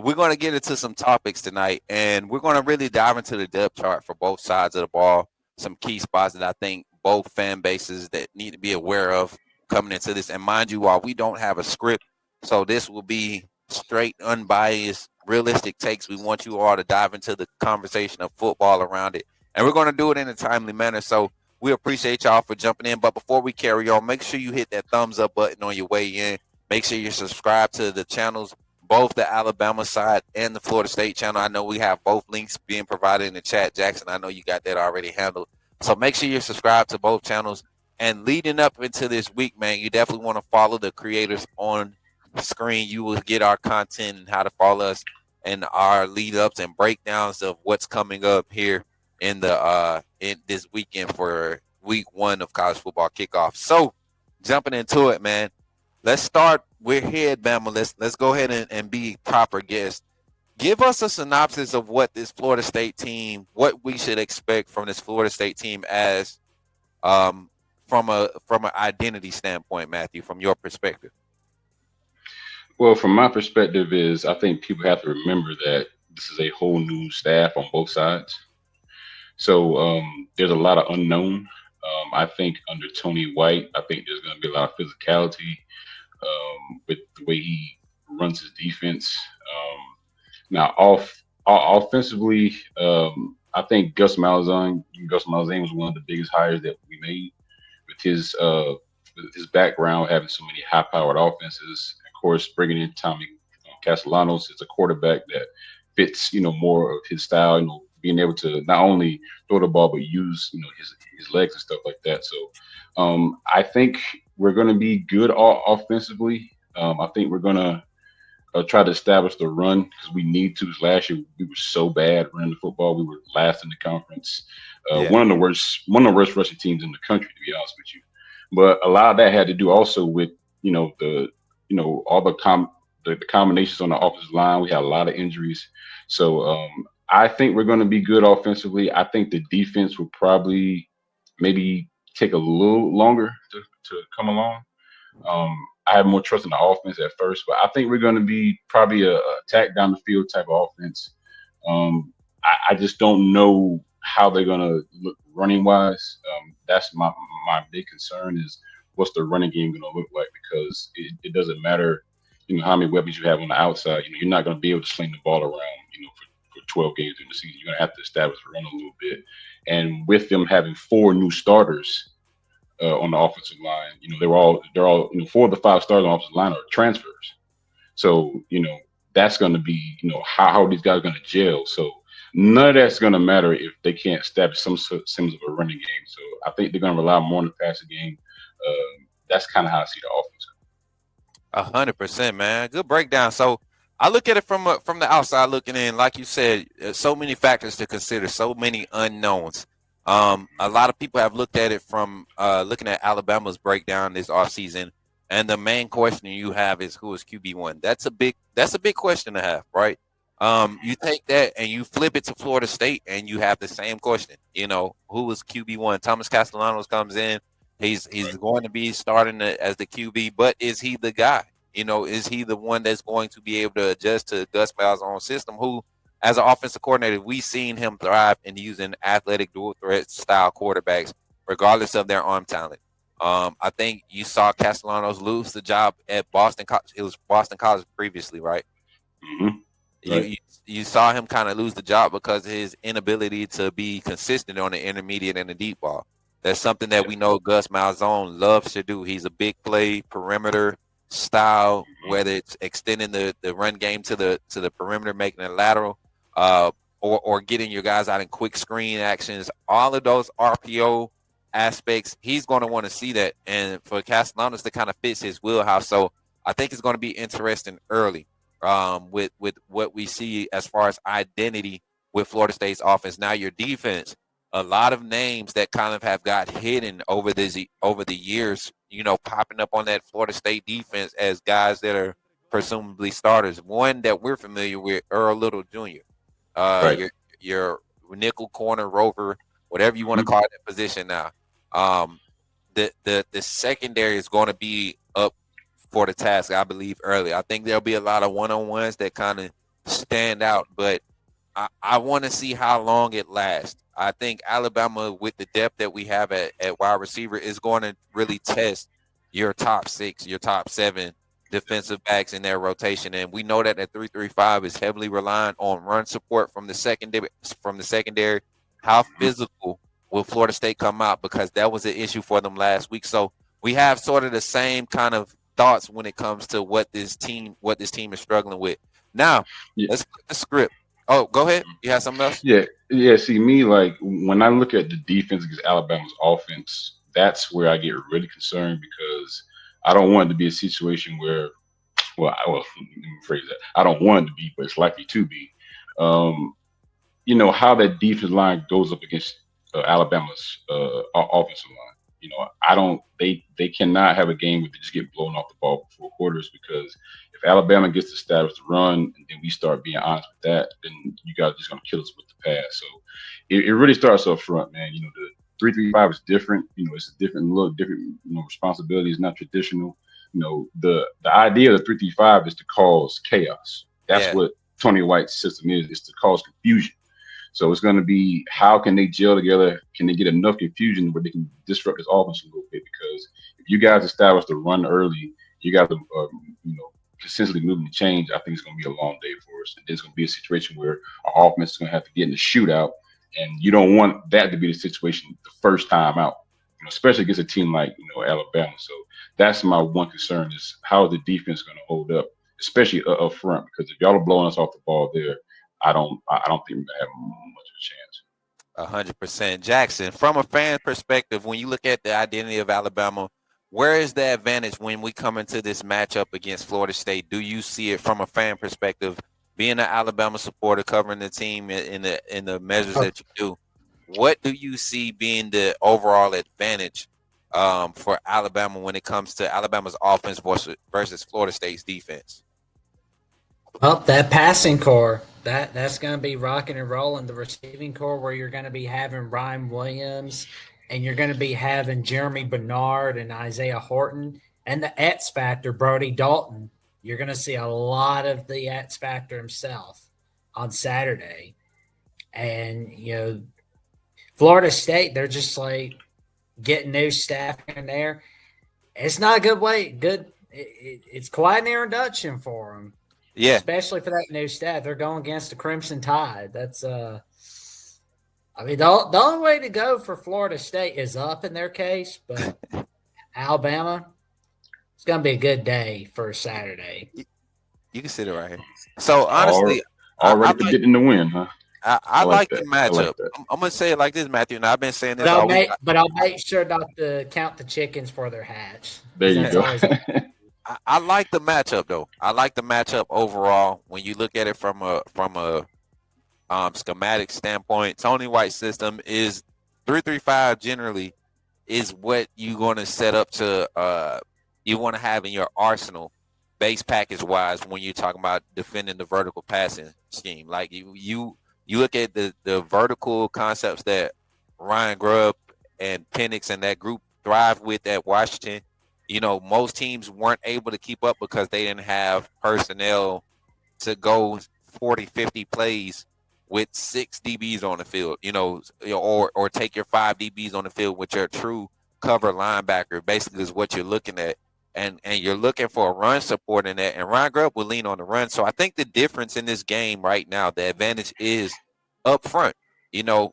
we're going to get into some topics tonight, and we're going to really dive into the depth chart for both sides of the ball. Some key spots that I think both fan bases that need to be aware of coming into this. And mind you, while we don't have a script, so this will be straight, unbiased, realistic takes. We want you all to dive into the conversation of football around it, and we're going to do it in a timely manner. So we appreciate y'all for jumping in. But before we carry on, make sure you hit that thumbs up button on your way in. Make sure you're subscribed to the channels, both the Alabama side and the Florida State channel. I know we have both links being provided in the chat. Jackson, I know you got that already handled. So make sure you're subscribed to both channels. And leading up into this week, man, you definitely want to follow the creators on the screen. You will get our content and how to follow us and our lead ups and breakdowns of what's coming up here in the in this weekend for week 1 of college football kickoff. So jumping into it, man. Let's start. We're here at Bama. Let's go ahead and be proper guests. Give us a synopsis of what this Florida State team, what we should expect from this Florida State team as um, from an identity standpoint, Matthew, from your perspective. Well, from my perspective, is I think people have to remember that this is a whole new staff on both sides. So there's a lot of unknown. I think under Tony White, I think there's going to be a lot of physicality with the way he runs his defense. Now, offensively, I think Gus Malzahn was one of the biggest hires that we made with his background having so many high-powered offenses. Of course, bringing in Tommy Castellanos is a quarterback that fits, more of his style. Being able to not only throw the ball but use, his legs and stuff like that. So, I think we're going to be good offensively. I think we're going to try to establish the run because we need to. Last year we were so bad running the football. We were last in the conference. Yeah. One of the worst rushing teams in the country, to be honest with you. But a lot of that had to do also with all the combinations on the offensive line. We had a lot of injuries, so I think we're going to be good offensively. I think the defense will probably maybe take a little longer to come along. I have more trust in the offense at first, but I think we're going to be probably a attack down the field type of offense. I just don't know how they're going to look running wise. That's my big concern is what's the running game going to look like because it doesn't matter, how many weapons you have on the outside. You're not going to be able to sling the ball around, for 12 games in the season. You're going to have to establish the run a little bit. And with them having 4 new starters on the offensive line. They're all 4 of the 5 stars on the offensive line are transfers. So that's going to be how are these guys going to gel. So none of that's going to matter if they can't establish some semblance of a running game. So I think they're going to rely more on the passing game. That's kind of how I see the offense. 100%, man. Good breakdown. So I look at it from the outside looking in. Like you said, so many factors to consider, so many unknowns. A lot of people have looked at it from looking at Alabama's breakdown this offseason, and the main question you have is who is QB1. That's a big question to have, right? You take that and you flip it to Florida State, and you have the same question. Who is QB1? Thomas Castellanos comes in. He's going to be starting as the QB, but is he the guy? Is he the one that's going to be able to adjust to Gus Malzahn's system? Who, as an offensive coordinator, we've seen him thrive in using athletic dual threat style quarterbacks, regardless of their arm talent. I think you saw Castellanos lose the job at Boston. It was Boston College previously, right? Mm-hmm. You, Right. you you saw him kind of lose the job because of his inability to be consistent on the intermediate and the deep ball. That's something that Yeah. we know Gus Malzahn loves to do. He's a big play perimeter style, whether it's extending the run game to the perimeter, making a lateral, or getting your guys out in quick screen actions. All of those RPO aspects, he's going to want to see that. And for Castellanos to kind of fits his wheelhouse, so I think it's going to be interesting early with what we see as far as identity with Florida State's offense. Now your defense, a lot of names that kind of have got hidden over the years, popping up on that Florida State defense as guys that are presumably starters. One that we're familiar with, Earl Little Jr. Uh, Right. your your nickel corner rover, whatever you want to Mhm. call that position now. Um, the secondary is going to be up for the task, I believe, early. I think there'll be a lot of one-on-ones that kind of stand out, but I want to see how long it lasts. I think Alabama, with the depth that we have at wide receiver, is going to really test your top six, your top seven defensive backs in their rotation. And we know that the 3-3-5 is heavily reliant on run support from the secondary. From the secondary, how physical will Florida State come out? Because that was an issue for them last week. So we have sort of the same kind of thoughts when it comes to what this team is struggling with. Now, Yeah, let's flip the script. Oh, go ahead. You have something else? yeah, yeah. See, me like when I look at the defense against Alabama's offense, that's where I get really concerned because I don't want it to be a situation where, let me phrase that. I don't want it to be, but it's likely to be. Um, how that defense line goes up against Alabama's offensive line. I don't. They cannot have a game where they just get blown off the ball for 4 quarters because if Alabama gets to establish the run and then we start being honest with that, then you guys are just gonna kill us with the pass. So it really starts up front, man. The 3-3-5 is different. It's a different look, different responsibility. It's not traditional. The idea of the 3-3-5 is to cause chaos. That's Yeah, what Tony White's system is to cause confusion. So it's going to be how can they gel together? Can they get enough confusion where they can disrupt this offense a little bit? Because if you guys establish the run early, you guys are, consistently moving the change. I think it's going to be a long day for us. And there's going to be a situation where our offense is going to have to get in the shootout, and you don't want that to be the situation the first time out. Especially against a team like Alabama. So that's my one concern is how is the defense going to hold up, especially up front. Because if y'all are blowing us off the ball there, I don't think we're gonna have much of a chance. 100%. Jackson, from a fan perspective, when you look at the identity of Alabama, where is the advantage when we come into this matchup against Florida State? Do you see it from a fan perspective, being an Alabama supporter, covering the team in the measures that you do? What do you see being the overall advantage for Alabama when it comes to Alabama's offense versus Florida State's defense? Well, that passing core, that's going to be rocking and rolling. The receiving core, where you're going to be having Ryan Williams, and you're going to be having Jeremy Bernard and Isaiah Horton, and the X factor, Brody Dalton. You're going to see a lot of the X factor himself on Saturday, and Florida State, they're just like getting new staff in there. It's not a good way. It's quite an introduction for them, Yeah, especially for that new staff. They're going against the Crimson Tide. The only way to go for Florida State is up in their case, but Alabama, it's going to be a good day for Saturday. you can sit it right here. So All honestly, I already like predicting the win, huh? I I like like the that. I like matchup. that. I'm gonna say it like this, Matthew, and I've been saying But this I'll all week. make but I'll make sure not to count the chickens for their hatch There because you that's go. always I like the matchup though. I like the matchup overall. When you look at it from a schematic standpoint, Tony White's system is 3-3-5 generally is what you're going to set up to you want to have in your arsenal base package wise when you're talking about defending the vertical passing scheme. Like you look at the vertical concepts that Ryan Grubb and Penix and that group thrive with at Washington. Most teams weren't able to keep up because they didn't have personnel to go 40, 50 plays with 6 DBs on the field, or take your 5 DBs on the field with your true cover linebacker, basically is what you're looking at. And you're looking for a run support in that. And Ryan Grubb will lean on the run. So I think the difference in this game right now, the advantage is up front.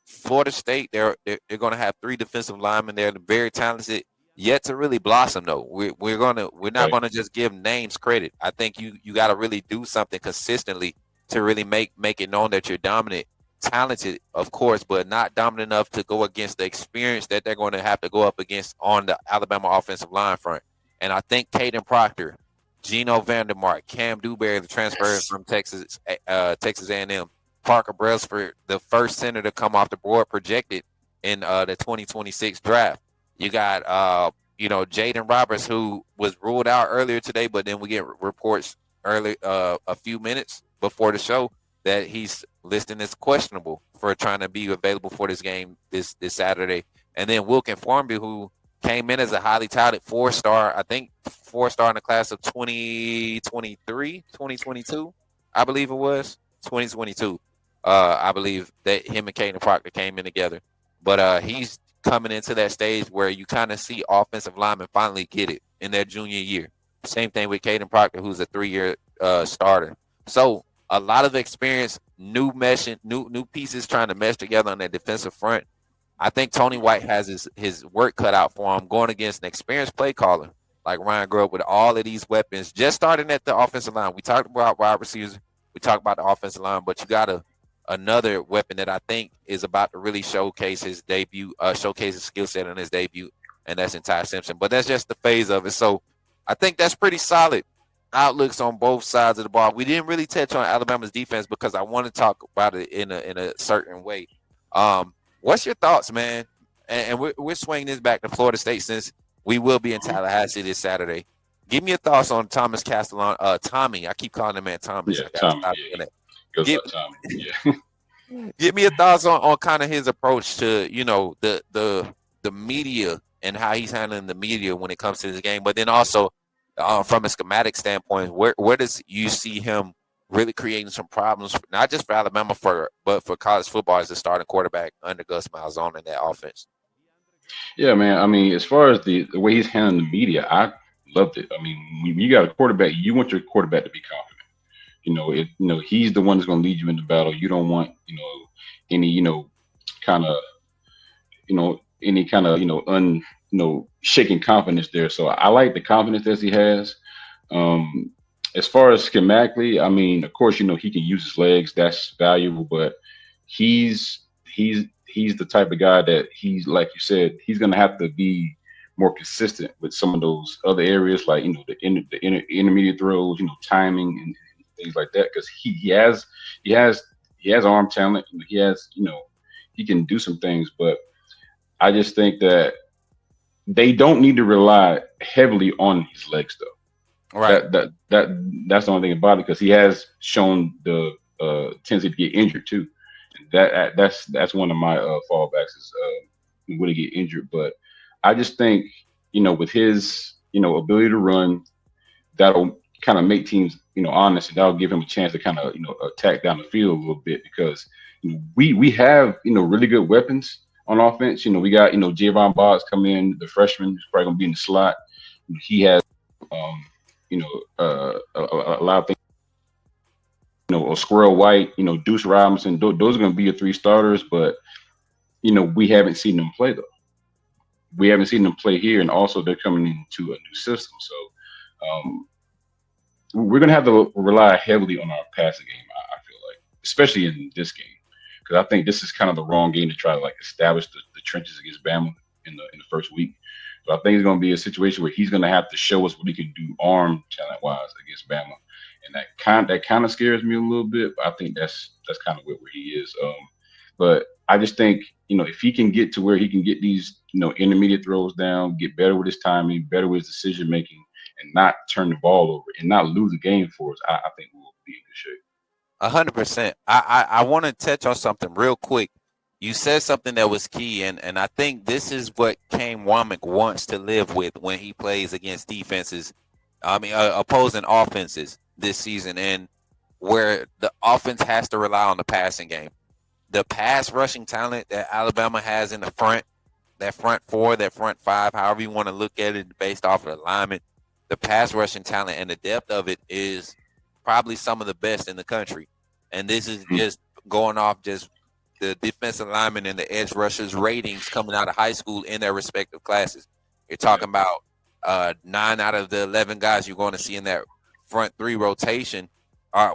Florida State, they're going to have 3 defensive linemen. They're very talented, yet to really blossom though. We're not Right. gonna just give names credit. I think you got to really do something consistently to really make it known that you're dominant, talented, of course, but not dominant enough to go against the experience that they're going to have to go up against on the Alabama offensive line front. And I think Caden Proctor, Geno Vandermark, Cam Dewberry, the transfer yes. from Texas A&M, Parker Brailsford, the first center to come off the board projected in the 2026 draft. You got Jaden Roberts, who was ruled out earlier today, but then we get reports early a few minutes before the show that he's listed as questionable for trying to be available for this game this Saturday. And then Wilkin Formby, who came in as a highly touted 4-star, I think 4-star in the class of 2023, 2022. I believe it was 2022. I believe that him and Caden Proctor came in together, but he's coming into that stage where you kind of see offensive linemen finally get it in their junior year. Same thing with Caden Proctor, who's a 3-year starter. So a lot of experience, new meshing, new pieces trying to mesh together on that defensive front. I think Tony White has his work cut out for him going against an experienced play caller like Ryan Grubb with all of these weapons, just starting at the offensive line. We talked about wide receivers, we talked about the offensive line, but you got another weapon that I think is about to really showcase his debut, showcase his skill set in his debut, and that's in Ty Simpson. But that's just the phase of it. So I think that's pretty solid outlooks on both sides of the ball. We didn't really touch on Alabama's defense because I want to talk about it in a certain way. What's your thoughts, man? And we're swinging this back to Florida State since we will be in Tallahassee this Saturday. Give me your thoughts on Thomas Castellon. Tommy, I keep calling him man Thomas. Yeah, I gotta Tommy. stop Yeah, doing he that. goes Give, by Tommy. Yeah. give me your thoughts on kind of his approach to the media and how he's handling the media when it comes to this game, but then also from a schematic standpoint, where does you see him really creating some problems, not just for Alabama, but for college football as the starting quarterback under Gus Malzahn in that offense? Yeah, man. I mean, as far as the way he's handling the media, I loved it. I mean, when you got a quarterback, you want your quarterback to be confident. He's the one that's going to lead you into battle. You don't want, any, kind of, any kind of, shaking confidence there. So I like the confidence that he has. Um, as far as schematically, I mean, of course, he can use his legs. That's valuable, but he's the type of guy that he's like you said, he's going to have to be more consistent with some of those other areas, like intermediate throws, timing and things like that, because he has arm talent. He has he can do some things, but I just think that they don't need to rely heavily on his legs though. Right. That's the only thing about it, because he has shown the tendency to get injured too. That's one of my fallbacks is when he get injured. But I just think with his ability to run, that'll kind of make teams honest, and that'll give him a chance to kind of attack down the field a little bit, because we have really good weapons on offense. We got Javon Boggs coming in, the freshman, who's probably gonna be in the slot. He has um, a lot of things. Or Squirrel White, Deuce Robinson. Those are going to be your three starters, but we haven't seen them play though. We haven't seen them play here, and also they're coming into a new system. So we're going to have to rely heavily on our passing game. I feel like, especially in this game, because I think this is kind of the wrong game to try to like establish the trenches against Bama in the first week. So I think it's going to be a situation where he's going to have to show us what he can do arm talent wise against Bama, and that kind of scares me a little bit. But I think that's kind of where he is. But I just think if he can get to where he can get these intermediate throws down, get better with his timing, better with his decision making, and not turn the ball over and not lose the game for us, I think we'll be in good shape. 100%. I want to touch on something real quick. You said something that was key, and I think this is what Kane Womack wants to live with when he plays against defenses, opposing offenses this season, and where the offense has to rely on the passing game. The pass rushing talent that Alabama has in the front, that front four, that front five, however you want to look at it based off of alignment, the pass rushing talent and the depth of it is probably some of the best in the country. And this is just going off just the defensive linemen and the edge rushers ratings coming out of high school in their respective classes. You're talking about 9 out of the 11 guys you're going to see in that front three rotation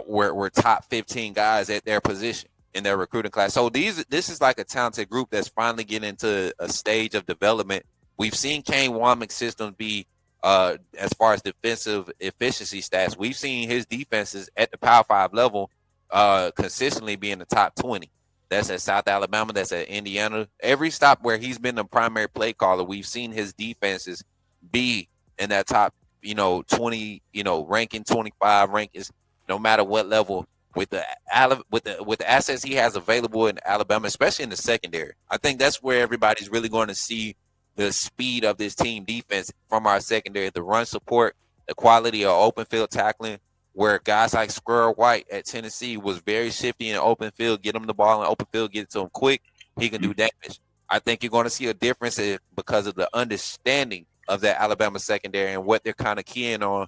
were top 15 guys at their position in their recruiting class. So this is like a talented group that's finally getting into a stage of development. We've seen Kane Womack's systems be as far as defensive efficiency stats. We've seen his defenses at the Power 5 level consistently be in the top 20. That's at South Alabama. That's at Indiana. Every stop where he's been the primary play caller, we've seen his defenses be in that top, 20, ranking 25 rankings, no matter what level. With the assets he has available in Alabama, especially in the secondary, I think that's where everybody's really going to see the speed of this team defense from our secondary, the run support, the quality of open field tackling. where guys like Squirrel White at Tennessee was very shifty in the open field, get him the ball in open field, get it to him quick, he can do damage. I think you're going to see a difference because of the understanding of that Alabama secondary and what they're kind of keying on.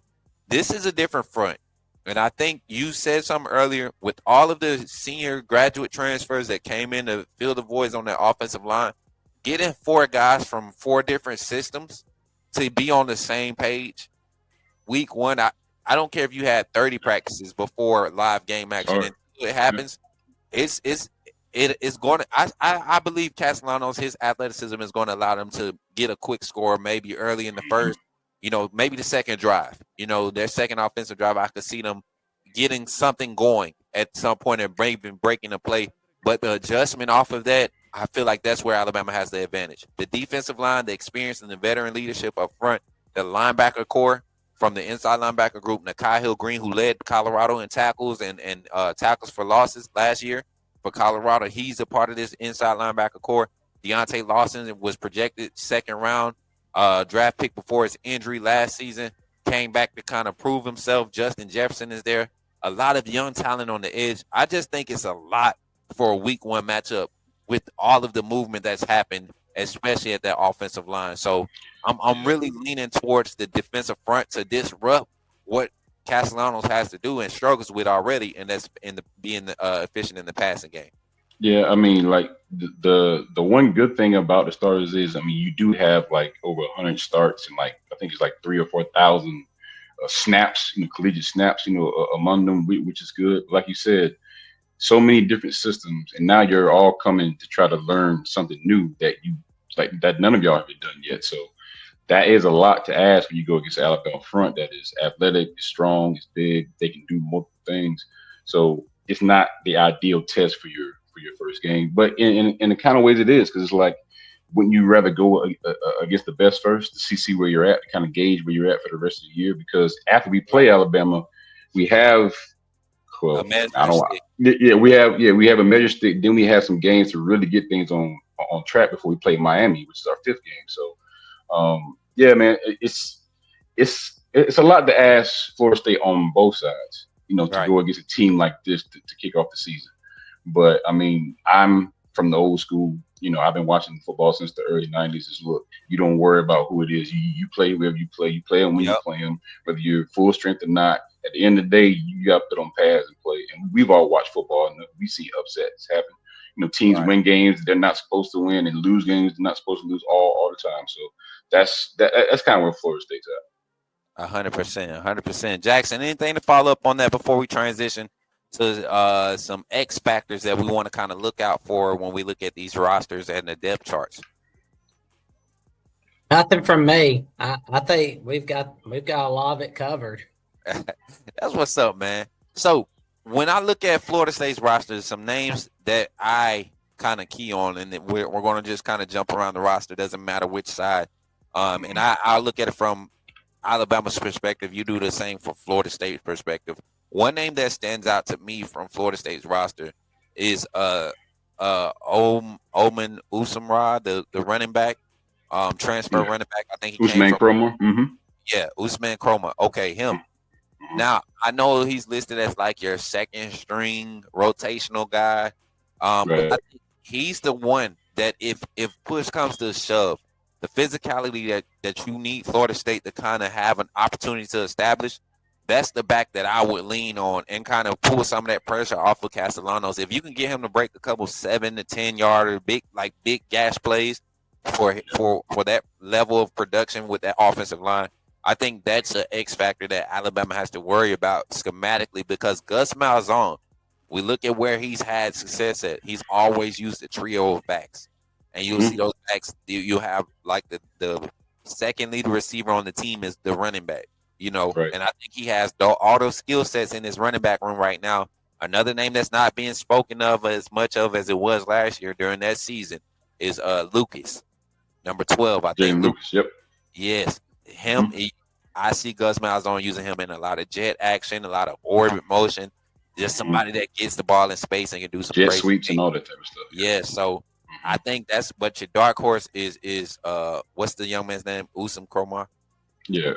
This is a different front. And I think you said something earlier with all of the senior graduate transfers that came in to fill the voids on that offensive line, getting 4 guys from 4 different systems to be on the same page week one. I don't care if you had 30 practices before live game action and it happens. It's going to. I believe Castellanos, his athleticism is going to allow them to get a quick score, maybe early in the first. Maybe the second drive. Their second offensive drive. I could see them getting something going at some point and breaking the play. But the adjustment off of that, I feel like that's where Alabama has the advantage. The defensive line, the experience, and the veteran leadership up front, the linebacker core from the inside linebacker group, Nakai Hill-Green, who led Colorado in tackles and tackles for losses last year for Colorado. He's a part of this inside linebacker core. Deontay Lawson was projected second round draft pick before his injury last season. Came back to kind of prove himself. Justin Jefferson is there. A lot of young talent on the edge. I just think it's a lot for a week one matchup with all of the movement that's happened, especially at that offensive line. So I'm really leaning towards the defensive front to disrupt what Castellanos has to do and struggles with already, and that's being efficient in the passing game. Yeah, I mean, like the one good thing about the starters is, I mean, you do have like over 100 starts and like I think it's like 3 or 4 thousand snaps, collegiate snaps, among them, which is good. Like you said, so many different systems, and now you're all coming to try to learn something new that none of y'all have done yet. So that is a lot to ask when you go against the Alabama front that is athletic, is strong, is big. They can do multiple things. So it's not the ideal test for your first game, but in the kind of ways it is, because it's like, wouldn't you rather go against the best first to see where you're at, to kind of gauge where you're at for the rest of the year? Because after we play Alabama, we have A I measuring don't stick. we have a measure stick. Then we have some games to really get things on track before we play Miami, which is our 5th game. So yeah, man, it's a lot to ask Florida State on both sides, to Right. go against a team like this to kick off the season. But I mean, I'm from the old school. I've been watching football since the early '90s. Is look, you don't worry about who it is. You play whoever you play. You play them when you Yep. play them, whether you're full strength or not. At the end of the day, you got to put on pads and play. And we've all watched football, and we see upsets happen. Teams Right. win games they're not supposed to win, and lose games they're not supposed to lose all the time. So that's kind of where Florida State's at. 100%. 100%. Jackson, anything to follow up on that before we transition to some X factors that we want to kind of look out for when we look at these rosters and the depth charts? Nothing from me. I think we've got a lot of it covered. That's what's up, man. So when I look at Florida State's roster, some names that I kind of key on, and that we're going to just kind of jump around the roster. Doesn't matter which side. And I look at it from Alabama's perspective. You do the same for Florida State's perspective. One name that stands out to me from Florida State's roster is Omen Usamra, the running back, transfer Yeah, running back. I think he came Usman from Cromer. Mm-hmm. Usman Chroma. Okay, him. Mm-hmm. Now I know he's listed as like your second string rotational guy, but I Right. think he's the one that if push comes to shove, the physicality that you need Florida State to kind of have an opportunity to establish, that's the back that I would lean on and kind of pull some of that pressure off of Castellanos. If you can get him to break a couple 7 to 10 yarder big gash plays for that level of production with that offensive line, I think that's an X factor that Alabama has to worry about schematically, because Gus Malzahn, we look at where he's had success at. He's always used a trio of backs, and you'll see Mm-hmm. those backs. You have like the second lead receiver on the team is the running back, Right. and I think he has all those skill sets in his running back room right now. Another name that's not being spoken of as much of as it was last year during that season is Lucas, number 12. I think Jalen Lucas. Lucas. Yep. Yes, him. Mm-hmm. I see Gus Malzahn using him in a lot of jet action, a lot of orbit motion. Just Mm-hmm. somebody that gets the ball in space and can do some Jet crazy sweeps and things. all that type of stuff. Yeah, so Yeah. I think that's. But your dark horse is what's the young man's name? Usam Kromar. Yeah,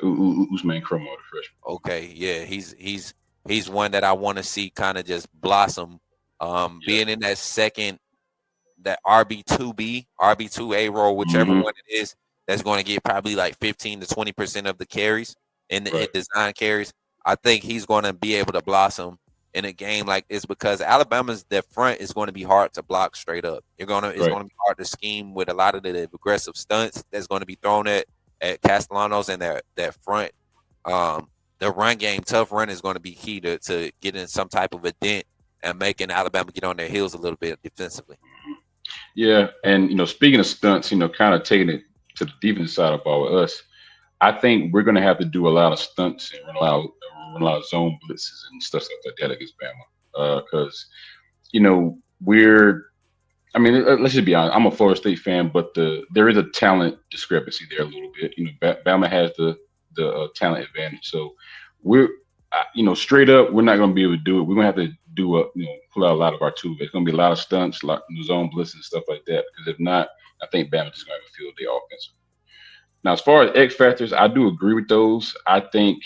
Usman Cromer, the freshman. Okay, yeah, he's He's one that I want to see kind of just blossom, Yeah. being in that second, that RB2B, RB2A role, whichever Hmm. one it is, that's going to get probably like 15 to 20% of the carries in the Right. design carries. I think he's going to be able to blossom in a game like this because Alabama's their front is going to be hard to block straight up. It's Right. going to be hard to scheme with a lot of the aggressive stunts that's going to be thrown at Castellanos and their front. Um, the run game, tough run is going to be key to getting some type of a dent and making Alabama get on their heels a little bit defensively. Yeah. And speaking of stunts, kind of taking it to the defense side of the ball with us, I think we're going to have to do a lot of stunts and run a lot of zone blitzes and stuff like that against Bama. Because we're I mean, let's just be honest. I'm a Florida State fan, but there is a talent discrepancy there a little bit. Bama has the talent advantage, so we're straight up, we're not going to be able to do it. We're going to have to pull out a lot of our tools. It's going to be a lot of stunts, a lot of zone blitzes and stuff like that. Because if not, I think Bama's just going to have a field day offensive. Now, as far as X factors, I do agree with those. I think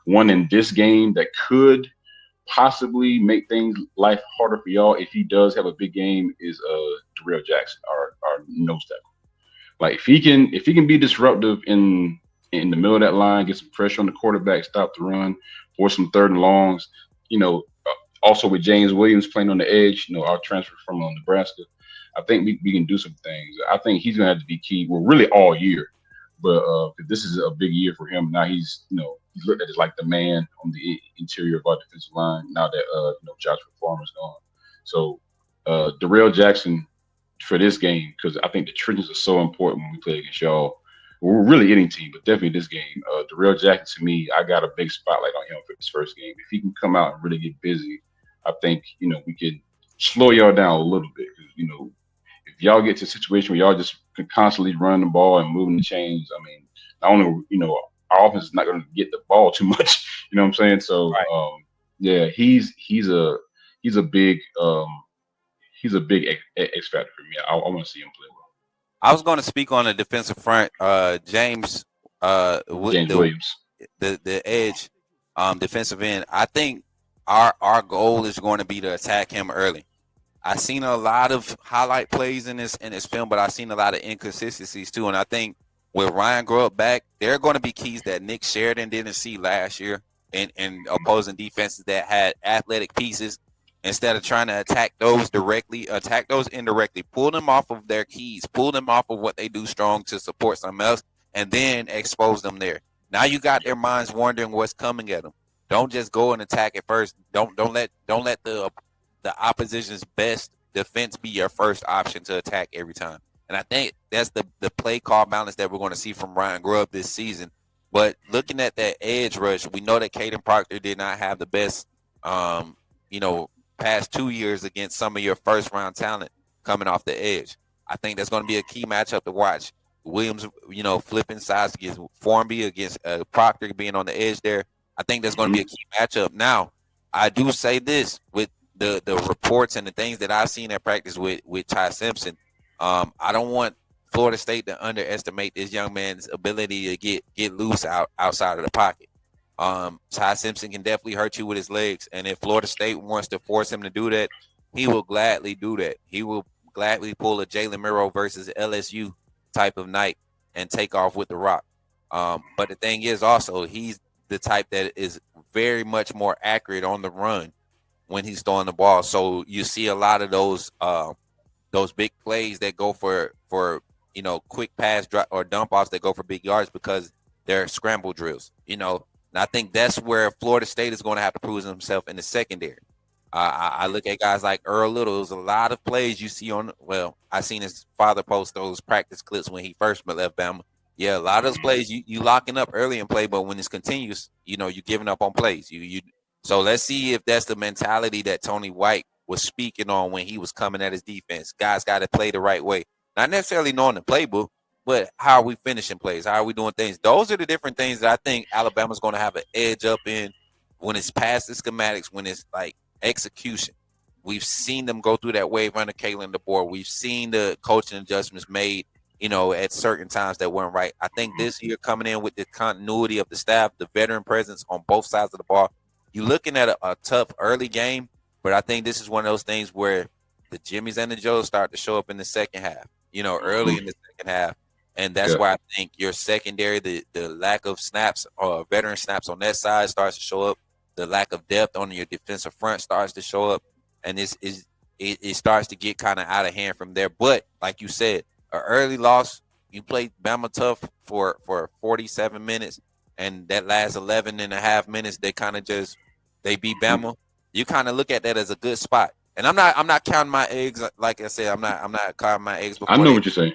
one in this game that could possibly make things life harder for y'all if he does have a big game is Darrell Jackson, our nose tackle. Like if he can be disruptive in the middle of that line, get some pressure on the quarterback, stop the run, force some third and longs. Also with James Williams playing on the edge, our transfer from Nebraska, I think we can do some things. I think he's gonna have to be key. Well, really all year, but 'cause this is a big year for him. Now he's looked at as like the man on the interior of our defensive line. Now that Joshua Farmer's gone, so Darrell Jackson for this game because I think the trenches are so important when we play against y'all. We're really any team, but definitely this game. Darrell Jackson to me, I got a big spotlight on him for this first game. If he can come out and really get busy, I think we can slow y'all down a little bit because if y'all get to a situation where y'all just can constantly run the ball and moving the chains, I mean, not only our offense is not going to get the ball too much, you know what I'm saying? So Right. yeah, he's a big X factor for me. I want to see him play well. I was going to speak on the defensive front. James, with James Williams. the edge, defensive end. I think our goal is going to be to attack him early. I seen a lot of highlight plays in this film, but I seen a lot of inconsistencies too. And I think with Ryan Grubb back, there are going to be keys that Nick Sheridan didn't see last year in opposing defenses that had athletic pieces. Instead of trying to attack those directly, attack those indirectly. Pull them off of their keys. Pull them off of what they do strong to support something else, and then expose them there. Now you got their minds wondering what's coming at them. Don't just go and attack it first. Don't let the opposition's best defense be your first option to attack every time. And I think that's the play call balance that we're going to see from Ryan Grubb this season. But looking at that edge rush, we know that Caden Proctor did not have the best, you know, past 2 years against some of your first round talent coming off the edge. I think that's going to be a key matchup to watch. Williams, flipping sides against Formby, against Proctor being on the edge there. I think that's going to be a Hmm. key matchup. Now, I do say this with the reports and the things that I've seen at practice with Ty Simpson. I don't want Florida State to underestimate this young man's ability to get loose outside of the pocket. Ty Simpson can definitely hurt you with his legs, and if Florida State wants to force him to do that, he will gladly do that. He will gladly pull a Jalen Miro versus LSU type of night and take off with the rock. But the thing is, also, he's the type that is very much more accurate on the run when he's throwing the ball. So you see a lot of those big plays that go for quick pass drop or dump offs that go for big yards because they're scramble drills. And I think that's where Florida State is going to have to prove himself in the secondary. I look at guys like Earl Little. There's a lot of plays you see on. Well, I seen his father post those practice clips when he first left Bama. Yeah, a lot of those plays you locking up early in play, but when it's continuous, you're giving up on plays. You So let's see if that's the mentality that Tony White was speaking on when he was coming at his defense. Guys got to play the right way, not necessarily knowing the playbook, but how are we finishing plays? How are we doing things? Those are the different things that I think Alabama's going to have an edge up in when it's past the schematics, when it's like execution. We've seen them go through that wave under Kalen DeBoer. We've seen the coaching adjustments made, at certain times that weren't right. I think this year coming in with the continuity of the staff, the veteran presence on both sides of the ball, you're looking at a tough early game, but I think this is one of those things where the Jimmys and the Joes start to show up in the second half, early in the second half. And that's Yeah. why I think your secondary, the lack of snaps or veteran snaps on that side starts to show up. The lack of depth on your defensive front starts to show up. And it starts to get kind of out of hand from there. But like you said, an early loss, you played Bama tough for 47 minutes, and that last 11 and a half minutes, they beat Bama. You kind of look at that as a good spot. And I'm not counting my eggs. Like I said, I'm not counting my eggs I before know they. what you're saying.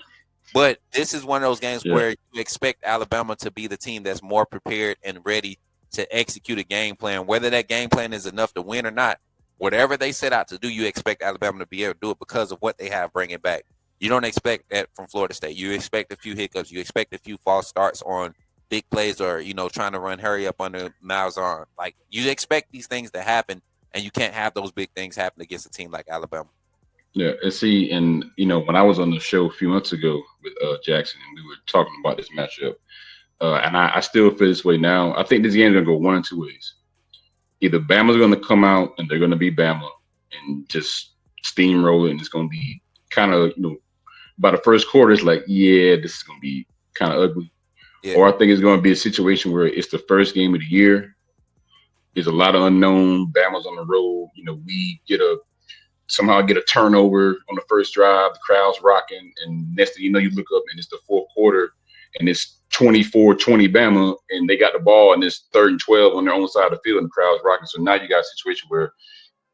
But this is one of those games Yeah. where you expect Alabama to be the team that's more prepared and ready to execute a game plan. Whether that game plan is enough to win or not, whatever they set out to do, you expect Alabama to be able to do it because of what they have bringing back. You don't expect that from Florida State. You expect a few hiccups. You expect a few false starts on big plays, or trying to run hurry up under Miles arm. Like, you expect these things to happen, and you can't have those big things happen against a team like Alabama. Yeah, and see, and when I was on the show a few months ago with Jackson, and we were talking about this matchup, and I still feel this way now. I think this game is gonna go one or two ways. Either Bama's gonna come out and they're gonna be Bama and just steamroll it, and it's gonna be kind of by the first quarter, it's like, yeah, this is gonna be kind of ugly. Yeah, Or I think it's gonna be a situation where it's the first game of the year. There's a lot of unknown. Bama's on the road. We somehow get a turnover on the first drive, the crowd's rocking, and next thing you know, you look up and it's the fourth quarter, and it's 24-20 Bama, and they got the ball, and it's 3rd and 12 on their own side of the field, and the crowd's rocking. So now you got a situation where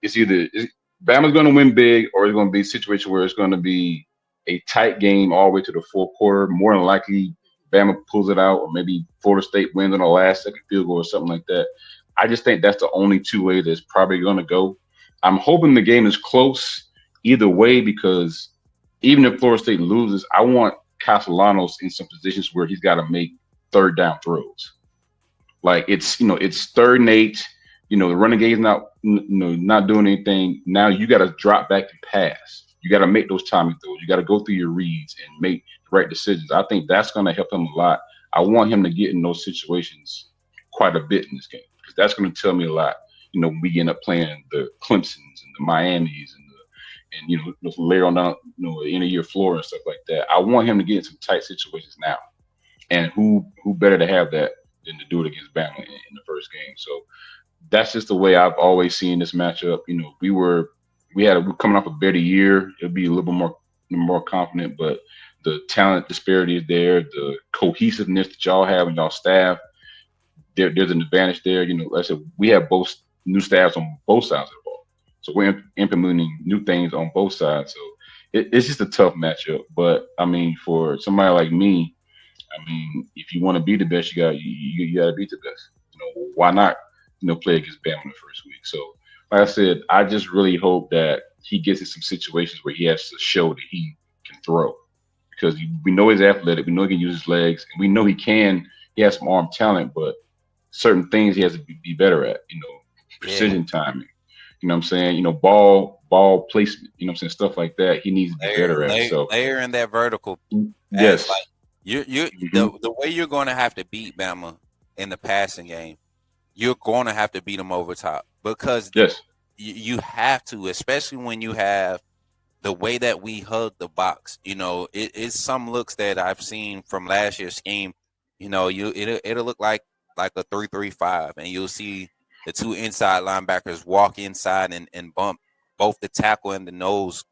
Bama's going to win big, or it's going to be a situation where it's going to be a tight game all the way to the fourth quarter. More than likely, Bama pulls it out, or maybe Florida State wins on the last second field goal or something like that. I just think that's the only two ways that's probably going to go. I'm hoping the game is close either way, because even if Florida State loses, I want Castellanos in some positions where he's got to make third down throws. Like it's 3rd and 8. The running game's not doing anything. Now you got to drop back and pass. You got to make those timing throws. You got to go through your reads and make the right decisions. I think that's going to help him a lot. I want him to get in those situations quite a bit in this game, because that's going to tell me a lot. When we end up playing the Clemsons and the Miamis and later on down, the end of year floor and stuff like that. I want him to get in some tight situations now. And who better to have that than to do it against Bama in the first game? So that's just the way I've always seen this matchup. We're coming off a better year. It'll be a little bit more confident, but the talent disparity is there. The cohesiveness that y'all have in y'all staff, there's an advantage there. Like I said, we have both new staffs on both sides of the ball, so we're implementing new things on both sides. So it's just a tough matchup. But I mean, for somebody like me, I mean, if you want to be the best, you got to beat the best. Why not? Play against Bama in the first week. So, like I said, I just really hope that he gets in some situations where he has to show that he can throw, because we know he's athletic, we know he can use his legs, and we know he can. He has some arm talent, but certain things he has to be better at. yeah. Precision timing. I'm saying? Ball placement. I'm saying? Stuff like that. He needs to be Layer, better at. layer, So, layer in that vertical as yes. like you Hmm. the way you're going to have to beat Bama in the passing game, you're going to have to beat them over top, because Yes. you have to, especially when you have the way that we hug the box. It's some looks that I've seen from last year's scheme. It'll look like a 3-3-5, and you'll see the two inside linebackers walk inside and bump both the tackle and the nose,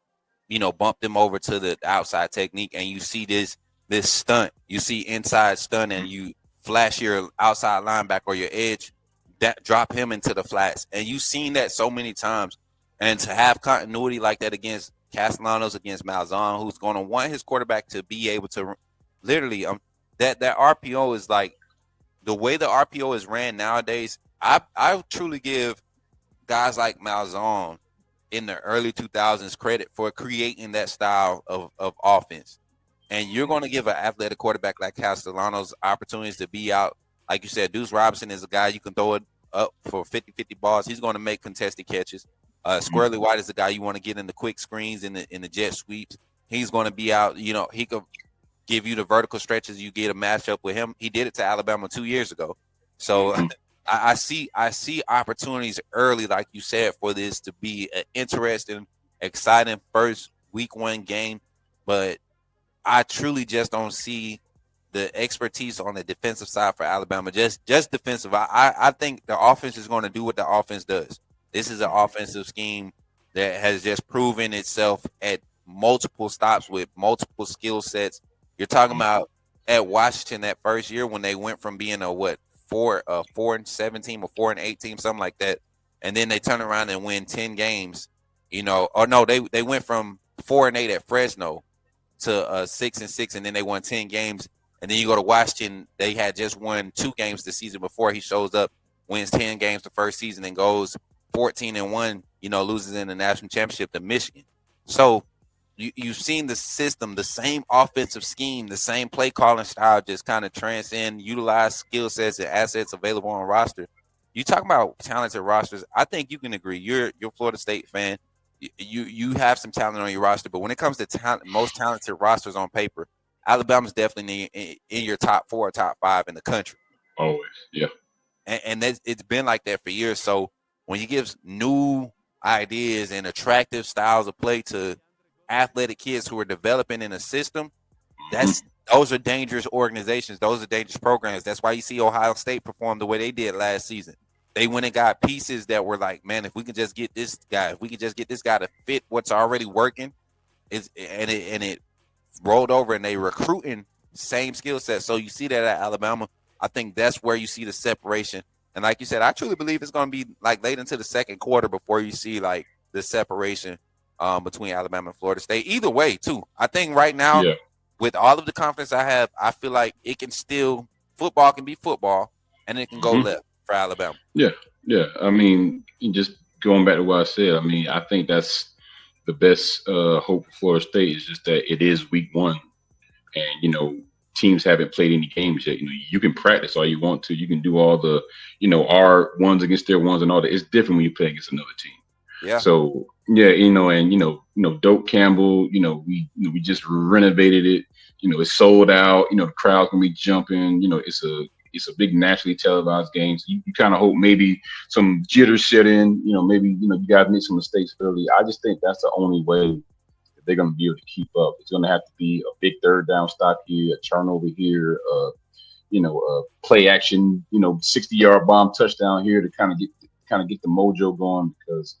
bump them over to the outside technique, and you see this stunt. You see inside stunt, and you flash your outside linebacker or your edge, that drop him into the flats, and you've seen that so many times. And to have continuity like that against Castellanos, against Malzahn, who's going to want his quarterback to be able to literally that RPO is like the way the RPO is ran nowadays. I truly give guys like Malzahn in the early 2000s credit for creating that style of offense. And you're going to give an athletic quarterback like Castellanos opportunities to be out. Like you said, Deuce Robinson is a guy you can throw it up for 50-50 balls. He's going to make contested catches. Squirrely White is the guy you want to get in the quick screens, in the jet sweeps. He's going to be out. He could give you the vertical stretches. You get a matchup with him. He did it to Alabama 2 years ago. So Hmm. I see opportunities early, like you said, for this to be an interesting, exciting first week 1 game, but I truly just don't see the expertise on the defensive side for Alabama. Just defensive. I think the offense is going to do what the offense does. This is an offensive scheme that has just proven itself at multiple stops with multiple skill sets. You're talking about at Washington that first year when they went from being a what 4-7 team or 4-8 team, something like that, and then they turn around and win 10 games. Or no, they went from 4-8 at Fresno to 6-6, and then they won 10 games. And then you go to Washington; they had just won 2 games the season before. He shows up, wins 10 games the first season, and goes 14-1. Loses in the national championship to Michigan. So you've seen the system, the same offensive scheme, the same play calling style, just kind of transcend, utilize skill sets and assets available on roster. You talk about talented rosters. I think you can agree. You're a Florida State fan. You have some talent on your roster, but when it comes to talent, most talented rosters on paper, Alabama's definitely in your top 4 or top 5 in the country. Always, yeah. And it's been like that for years. So when you give new ideas and attractive styles of play to athletic kids who are developing in a system, those are dangerous organizations. Those are dangerous programs. That's why you see Ohio State perform the way they did last season. They went and got pieces that were like, man, if we can just get this guy, if we can just get this guy to fit what's already working, it rolled over and they recruiting same skill set. So you see that at Alabama. I think that's where you see the separation. And like you said, I truly believe it's going to be like late into the second quarter before you see like the separation between Alabama and Florida State. Either way, too. I think right now, Yeah. with all of the confidence I have, I feel like it can still football can be football, and it can go Hmm. left for Alabama. Yeah. Yeah. I mean, just going back to what I said, I mean, I think that's the best hope for Florida State is just that it is week 1, and teams haven't played any games yet. You can practice all you want to. You can do all the our ones against their ones and all that. It's different when you play against another team. Yeah. So yeah, and Dope Campbell, we just renovated it. It's sold out. The crowd can be jumping. It's a big nationally televised game. So you kind of hope maybe some jitters set in. Maybe you guys made some mistakes early. I just think that's the only way that they're going to be able to keep up. It's going to have to be a big third down stop here, a turnover here, play action, 60-yard bomb touchdown here to kind of get the mojo going because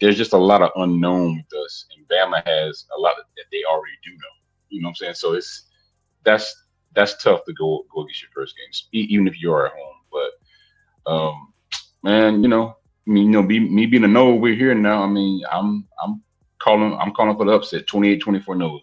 there's just a lot of unknown with us, and Bama has a lot of that they already do know. You know what I'm saying? So that's that's tough to go against your first game, even if you are at home. But man, I mean, me being a Noah, we're here now. I mean, I'm calling for the upset, 28-24 Noah.